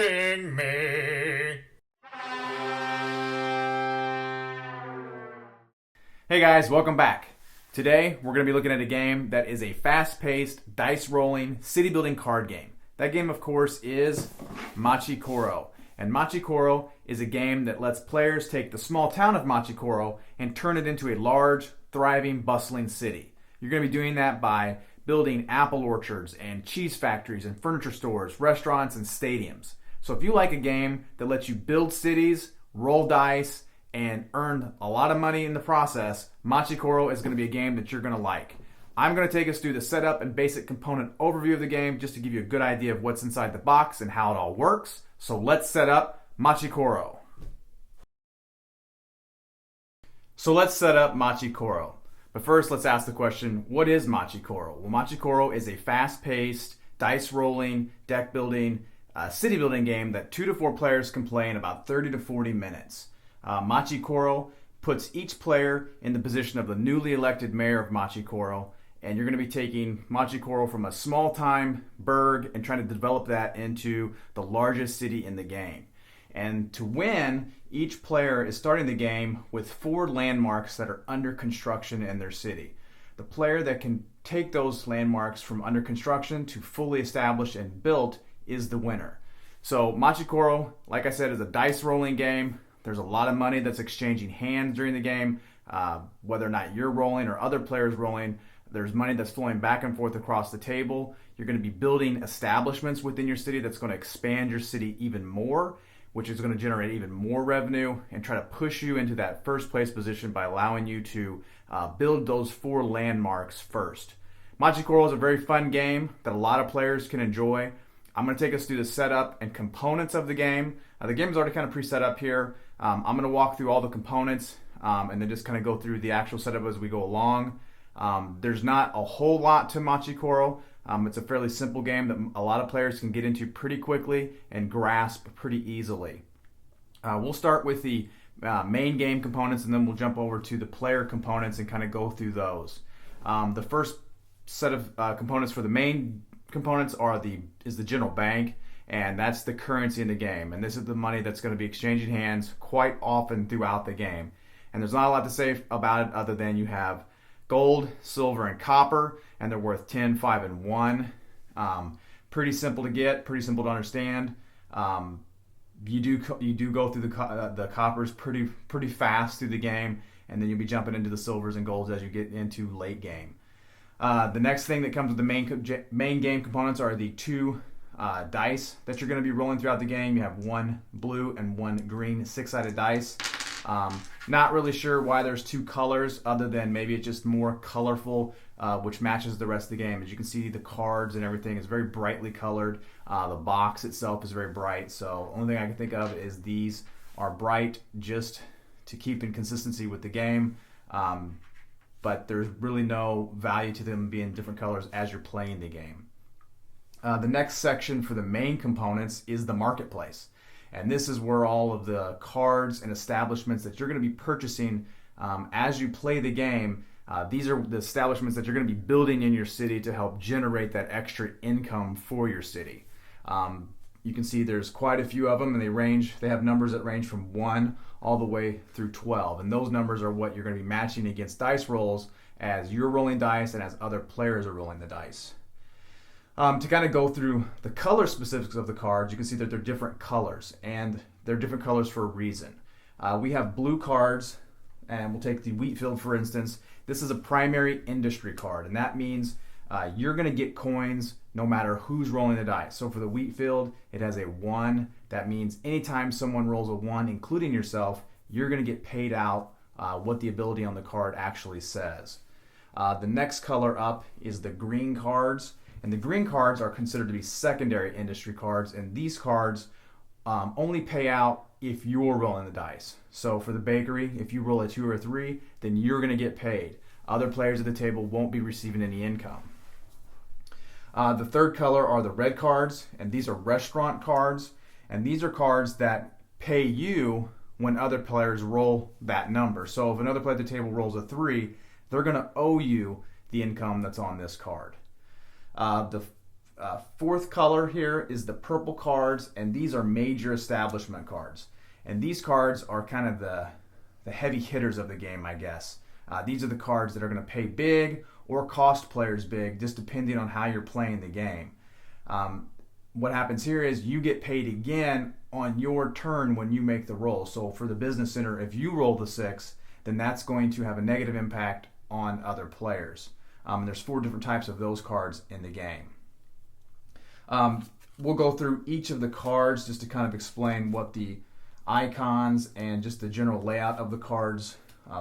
Sting me. Hey guys, welcome back. Today we're going to be looking at a game that is a fast-paced, dice-rolling, city-building card game. That game, of course, is Machi Koro. And Machi Koro is a game that lets players take the small town of Machi Koro and turn it into a large, thriving, bustling city. You're going to be doing that by building apple orchards and cheese factories and furniture stores, restaurants, and stadiums. So if you like a game that lets you build cities, roll dice, and earn a lot of money in the process, Machi Koro is going to be a game that you're going to like. I'm going to take us through the setup and basic component overview of the game just to give you a good idea of what's inside the box and how it all works. So let's set up Machi Koro. So let's set up Machi Koro. But first, let's ask the question, what is Machi Koro? Well, Machi Koro is a fast-paced, dice-rolling, deck-building, city-building game that 2 to 4 players can play in about 30 to 40 minutes. Machi Koro puts each player in the position of the newly elected mayor of Machi Koro, and you're going to be taking Machi Koro from a small-time burg and trying to develop that into the largest city in the game. And to win, each player is starting the game with 4 landmarks that are under construction in their city. The player that can take those landmarks from under construction to fully established and built is the winner. So Machi Koro, like I said, is a dice rolling game. There's a lot of money that's exchanging hands during the game, whether or not you're rolling or other players rolling. There's money that's flowing back and forth across the table. You're going to be building establishments within your city that's going to expand your city even more, which is going to generate even more revenue and try to push you into that first place position by allowing you to build those 4 landmarks first. Machi Koro is a very fun game that a lot of players can enjoy. I'm going to take us through the setup and components of the game. The game is already kind of pre-set up here. I'm going to walk through all the components and then just kind of go through the actual setup as we go along. There's not a whole lot to Machi Koro. It's a fairly simple game that a lot of players can get into pretty quickly and grasp pretty easily. We'll start with the main game components and then we'll jump over to the player components and kind of go through those. The first set of components for the main components is the general bank, and that's the currency in the game. And this is the money that's going to be exchanging hands quite often throughout the game. And there's not a lot to say about it other than you have gold, silver, and copper, and they're worth 10, 5, and 1. Pretty simple to get, pretty simple to understand. You do go through the coppers pretty fast through the game, and then you'll be jumping into the silvers and golds as you get into late game. The next thing that comes with the main game components are the 2 dice that you're going to be rolling throughout the game. You have 1 blue and 1 green 6-sided dice. Not really sure why there's 2 colors other than maybe it's just more colorful, which matches the rest of the game. As you can see, the cards and everything is very brightly colored. The box itself is very bright. So the only thing I can think of is these are bright just to keep in consistency with the game. But there's really no value to them being different colors as you're playing the game. The next section for the main components is the marketplace. And this is where all of the cards and establishments that you're going to be purchasing as you play the game, these are the establishments that you're going to be building in your city to help generate that extra income for your city. You can see there's quite a few of them, and they have numbers that range from 1 all the way through 12. And those numbers are what you're going to be matching against dice rolls as you're rolling dice and as other players are rolling the dice. To kind of go through the color specifics of the cards, you can see that they're different colors, and they're different colors for a reason. We have blue cards, and we'll take the wheat field for instance. This is a primary industry card, and that means you're going to get coins no matter who's rolling the dice. So for the wheat field, it has a 1. That means anytime someone rolls a 1, including yourself, you're going to get paid out what the ability on the card actually says. The next color up is the green cards. And the green cards are considered to be secondary industry cards, and these cards only pay out if you're rolling the dice. So for the bakery, if you roll a 2 or a 3, then you're going to get paid. Other players at the table won't be receiving any income. The third color are the red cards, and these are restaurant cards, and these are cards that pay you when other players roll that number. So if another player at the table rolls a 3, they're going to owe you the income that's on this card. The fourth color here is the purple cards, and these are major establishment cards. And these cards are kind of the heavy hitters of the game, I guess. These are the cards that are going to pay big or cost players big, just depending on how you're playing the game. What happens here is you get paid again on your turn when you make the roll. So for the business center, if you roll the 6, then that's going to have a negative impact on other players. And there's 4 different types of those cards in the game. We'll go through each of the cards just to kind of explain what the icons and just the general layout of the cards,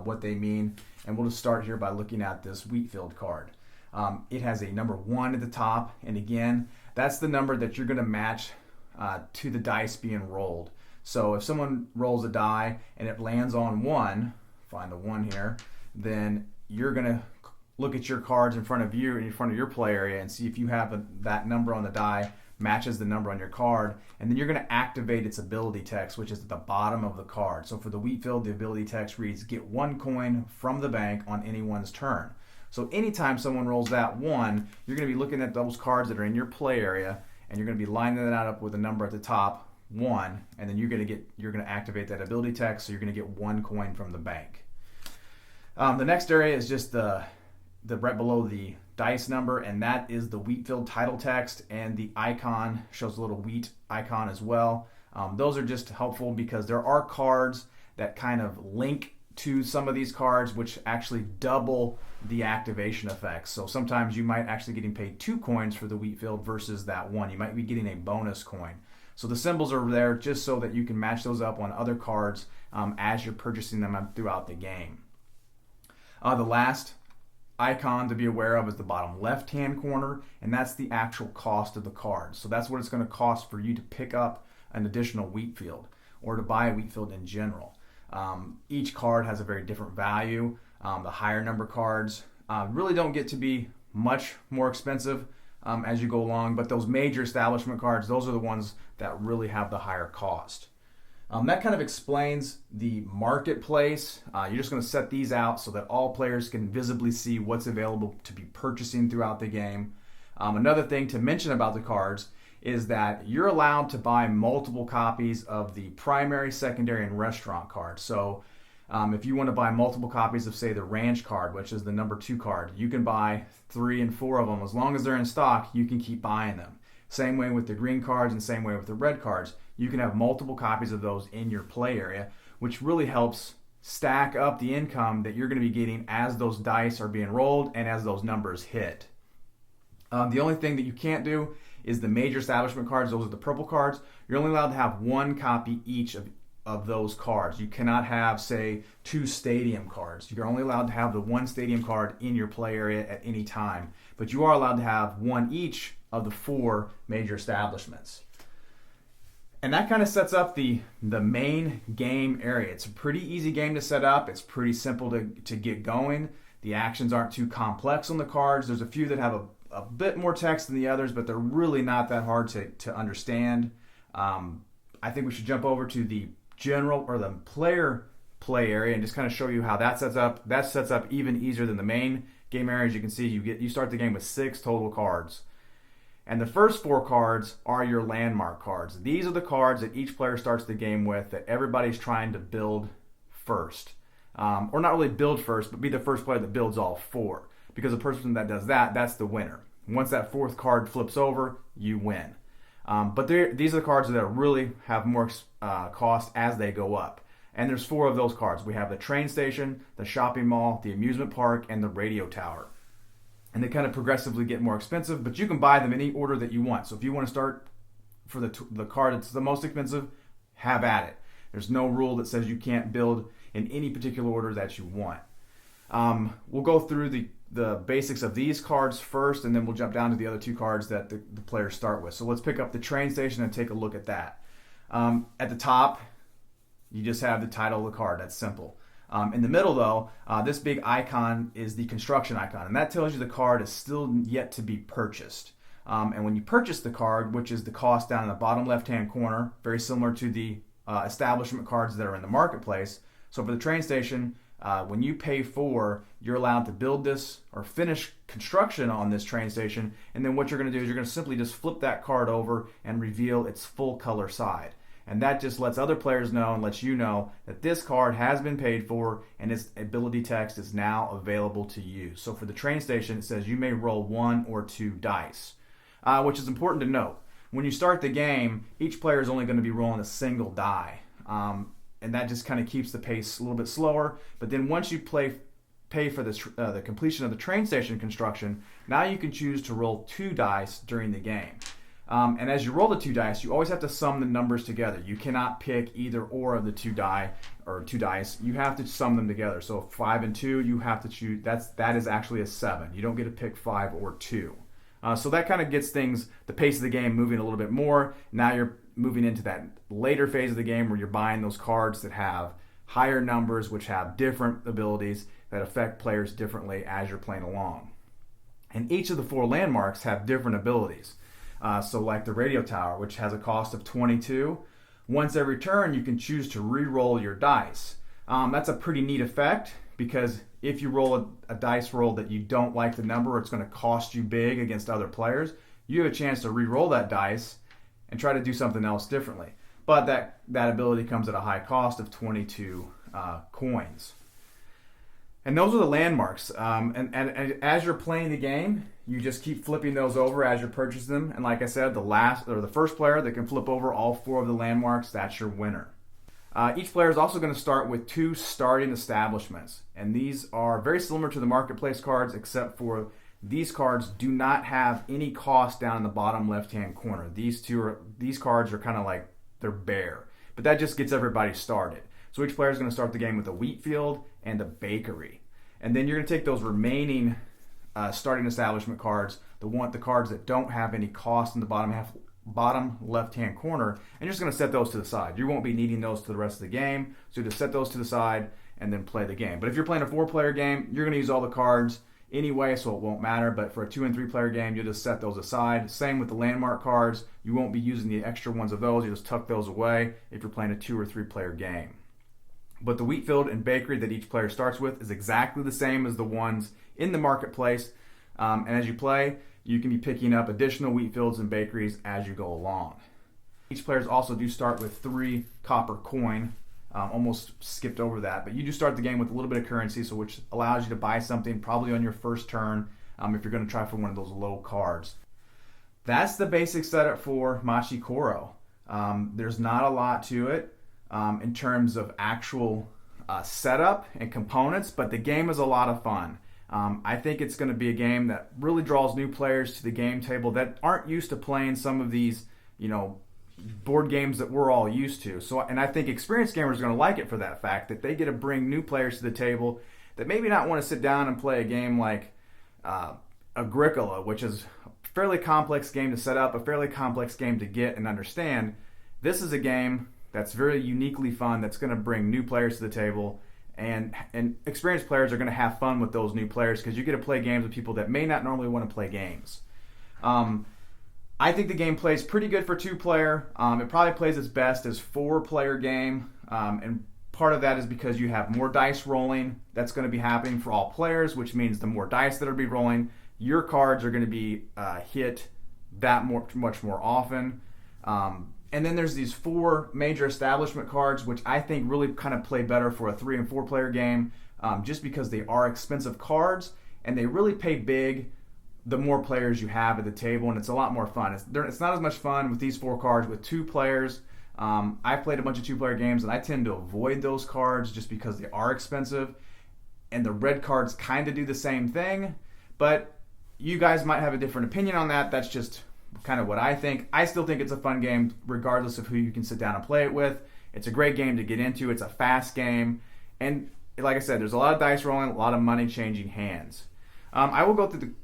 what they mean. And we'll just start here by looking at this Wheatfield card. It has a number 1 at the top, and again, that's the number that you're going to match to the dice being rolled. So if someone rolls a die and it lands on 1, find the 1 here, then you're going to look at your cards in front of you, in front of your play area, and see if you have that number on the die matches the number on your card, and then you're going to activate its ability text, which is at the bottom of the card. So for the Wheatfield, the ability text reads, "Get 1 coin from the bank on anyone's turn." So anytime someone rolls that 1, you're going to be looking at those cards that are in your play area, and you're going to be lining that up with a number at the top, 1, and then you're going to activate that ability text, so you're going to get 1 coin from the bank. The next area is just the right below the dice number, and that is the Wheatfield title text, and the icon shows a little wheat icon as well. Those are just helpful because there are cards that kind of link to some of these cards, which actually double the activation effects. So sometimes you might actually getting paid 2 coins for the Wheatfield versus that 1. You might be getting a bonus coin. So the symbols are there just so that you can match those up on other cards as you're purchasing them throughout the game. The last icon to be aware of is the bottom left-hand corner, and that's the actual cost of the card. So that's what it's going to cost for you to pick up an additional Wheatfield or to buy a Wheatfield in general. Each card has a very different value. The higher number cards really don't get to be much more expensive as you go along, but those major establishment cards, those are the ones that really have the higher cost. That kind of explains the marketplace. You're just going to set these out so that all players can visibly see what's available to be purchasing throughout the game. Another thing to mention about the cards is that you're allowed to buy multiple copies of the primary, secondary, and restaurant cards. So if you want to buy multiple copies of, say, the ranch card, which is the number 2 card, you can buy 3 and 4 of them. As long as they're in stock, you can keep buying them. Same way with the green cards and same way with the red cards. You can have multiple copies of those in your play area, which really helps stack up the income that you're going to be getting as those dice are being rolled and as those numbers hit. The only thing that you can't do is the major establishment cards. Those are the purple cards. You're only allowed to have 1 copy each of those cards. You cannot have, say, 2 stadium cards. You're only allowed to have the 1 stadium card in your play area at any time. But you are allowed to have 1 each of the 4 major establishments. And that kind of sets up the main game area. It's a pretty easy game to set up. It's pretty simple to get going. The actions aren't too complex on the cards. There's a few that have a bit more text than the others, but they're really not that hard to understand. I think we should jump over to the general or the player play area and just kind of show you how that sets up. That sets up even easier than the main game area. As you can see, you start the game with 6 total cards. And the first 4 cards are your landmark cards. These are the cards that each player starts the game with that everybody's trying to build first. Or not really build first, but be the first player that builds all 4. Because the person that does that, that's the winner. Once that 4th card flips over, you win. But these are the cards that really have more cost as they go up. And there's 4 of those cards. We have the train station, the shopping mall, the amusement park, and the radio tower. And they kind of progressively get more expensive, but you can buy them in any order that you want. So if you want to start for the card that's the most expensive, have at it. There's no rule that says you can't build in any particular order that you want. We'll go through the basics of these cards first, and then we'll jump down to the other 2 cards that the players start with. So let's pick up the train station and take a look at that. At the top, you just have the title of the card. That's simple. In the middle, though, this big icon is the construction icon, and that tells you the card is still yet to be purchased. And when you purchase the card, which is the cost down in the bottom left-hand corner, very similar to the establishment cards that are in the marketplace. So for the train station, When you pay 4, you're allowed to build this or finish construction on this train station, and then what you're going to do is you're going to simply just flip that card over and reveal its full color side. And that just lets other players know and lets you know that this card has been paid for and its ability text is now available to use. So for the train station, it says you may roll 1 or 2 dice, which is important to note. When you start the game, each player is only going to be rolling a single die. And that just kind of keeps the pace a little bit slower. But then once you pay for the completion of the train station construction, now you can choose to roll 2 dice during the game. And as you roll the 2 dice, you always have to sum the numbers together. You cannot pick either or of the 2 dice. You have to sum them together. So 5 and 2, you have to choose. That is actually a 7. You don't get to pick 5 or 2. So that kind of gets the pace of the game moving a little bit more. Now you're moving into that later phase of the game where you're buying those cards that have higher numbers, which have different abilities that affect players differently as you're playing along. And each of the 4 landmarks have different abilities. So like the radio tower, which has a cost of 22. Once every turn, you can choose to re-roll your dice. That's a pretty neat effect because if you roll a dice roll that you don't like the number or it's going to cost you big against other players, you have a chance to re-roll that dice and try to do something else differently. But that ability comes at a high cost of 22 coins. And those are the landmarks. And as you're playing the game, you just keep flipping those over as you purchase them. And like I said, the first player that can flip over all 4 of the landmarks, that's your winner. Each player is also going to start with 2 starting establishments. And these are very similar to the marketplace cards, except for these cards do not have any cost down in the bottom left-hand corner. These cards are kind of like they're bare. But that just gets everybody started. So each player is going to start the game with a wheat field and a bakery. And then you're going to take those remaining starting establishment cards, the cards that don't have any cost in the bottom left-hand corner, and you're just going to set those to the side. You won't be needing those to the rest of the game, so just set those to the side and then play the game. But if you're playing a 4-player game, you're going to use all the cards anyway, so it won't matter. But for a 2- and 3-player game, you'll just set those aside. Same with the landmark cards. You won't be using the extra ones of those. You just tuck those away if you're playing a 2- or 3-player game. But the wheat field and bakery that each player starts with is exactly the same as the ones in the marketplace. And as you play, you can be picking up additional wheat fields and bakeries as you go along. Each player also do start with 3 copper coin. Almost skipped over that, but you do start the game with a little bit of currency, so which allows you to buy something probably on your first turn if you're going to try for one of those low cards. That's the basic setup for Machi Koro. There's not a lot to it in terms of actual setup and components, but the game is a lot of fun. I think it's going to be a game that really draws new players to the game table that aren't used to playing some of these, board games that we're all used to. And I think experienced gamers are going to like it for that fact that they get to bring new players to the table that maybe not want to sit down and play a game like Agricola, which is a fairly complex game to set up, a fairly complex game to get and understand. This is a game that's very uniquely fun that's going to bring new players to the table. And experienced players are going to have fun with those new players because you get to play games with people that may not normally want to play games. I think the game plays pretty good for 2-player. It probably plays its best as 4-player game. And part of that is because you have more dice rolling. That's going to be happening for all players, which means the more dice that are be rolling, your cards are going to be hit much more often. And then there's these 4 major establishment cards, which I think really kind of play better for a 3- and 4-player game, just because they are expensive cards and they really pay big the more players you have at the table, and it's a lot more fun. It's not as much fun with these 4 cards with 2 players. I've played a bunch of 2-player games, and I tend to avoid those cards just because they are expensive, and the red cards kind of do the same thing, but you guys might have a different opinion on that. That's just kind of what I think. I still think it's a fun game regardless of who you can sit down and play it with. It's a great game to get into. It's a fast game, and like I said, there's a lot of dice rolling, a lot of money changing hands. I will go through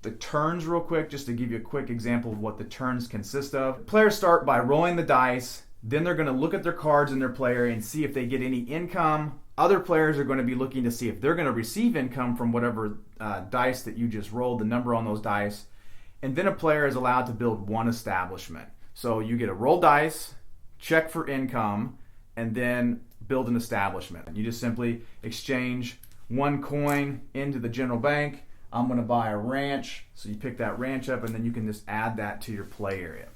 the turns real quick just to give you a quick example of what the turns consist of. Players start by rolling the dice, then they're going to look at their cards in their play area and see if they get any income. Other players are going to be looking to see if they're going to receive income from whatever dice that you just rolled, the number on those dice. And then a player is allowed to build 1 establishment. So you get a roll dice, check for income, and then build an establishment. You just simply exchange one coin into the general bank. I'm going to buy a ranch. So you pick that ranch up, and then you can just add that to your play area.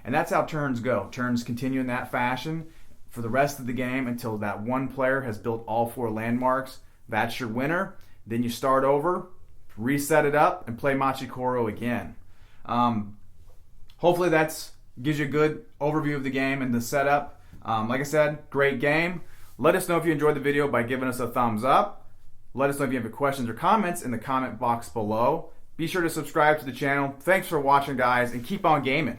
And that's how turns go. Turns continue in that fashion for the rest of the game until that one player has built all 4 landmarks. That's your winner. Then you start over, reset it up, and play Machi Koro again. Hopefully that gives you a good overview of the game and the setup. Like I said, great game. Let us know if you enjoyed the video by giving us a thumbs up. Let us know if you have any questions or comments in the comment box below. Be sure to subscribe to the channel. Thanks for watching, guys, and keep on gaming.